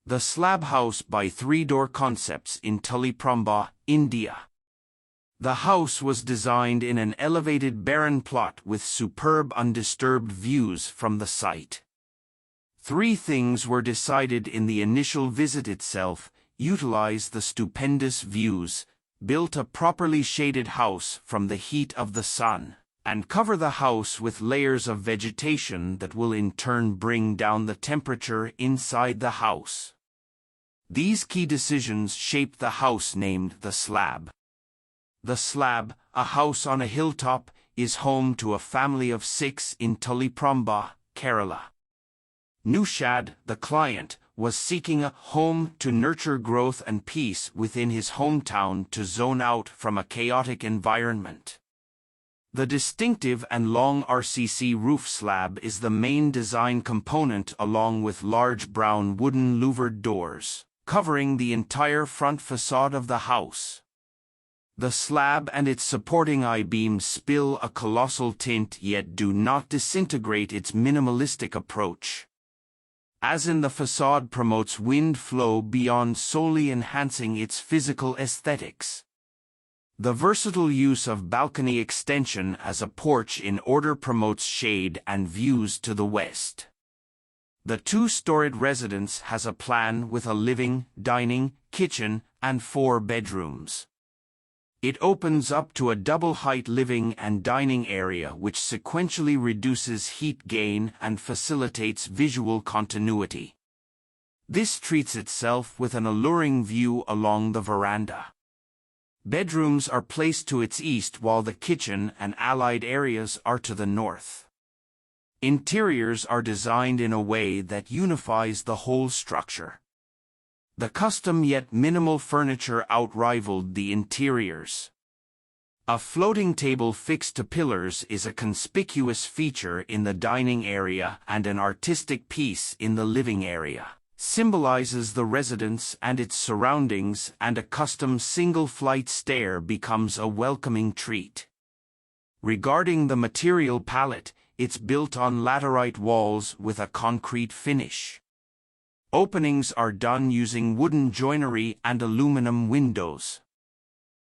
The Slab House by Three Door Concepts in Taliparamba, India. The house was designed in an elevated barren plot with superb undisturbed views from the site. Three things were decided in the initial visit itself: utilize the stupendous views, build a properly shaded house from the heat of the sun, and cover the house with layers of vegetation that will in turn bring down the temperature inside the house. These key decisions shaped the house named the Slab. The Slab, a house on a hilltop, is home to a family of 6 in Taliparamba, Kerala. Noushad, the client, was seeking a home to nurture growth and peace within his hometown to zone out from a chaotic environment. The distinctive and long RCC roof slab is the main design component, along with large brown wooden louvered doors, covering the entire front facade of the house. The slab and its supporting I-beams spill a colossal tint yet do not disintegrate its minimalistic approach. As in the facade promotes wind flow beyond solely enhancing its physical aesthetics. The versatile use of balcony extension as a porch in order promotes shade and views to the west. The two-storied residence has a plan with a living, dining, kitchen, and 4 bedrooms. It opens up to a double-height living and dining area which sequentially reduces heat gain and facilitates visual continuity. This treats itself with an alluring view along the veranda. Bedrooms are placed to its east while the kitchen and allied areas are to the north. Interiors are designed in a way that unifies the whole structure. The custom yet minimal furniture outrivaled the interiors. A floating table fixed to pillars is a conspicuous feature in the dining area, and an artistic piece in the living area symbolizes the residence and its surroundings, and a custom single-flight stair becomes a welcoming treat. Regarding the material palette, it's built on laterite walls with a concrete finish. Openings are done using wooden joinery and aluminum windows.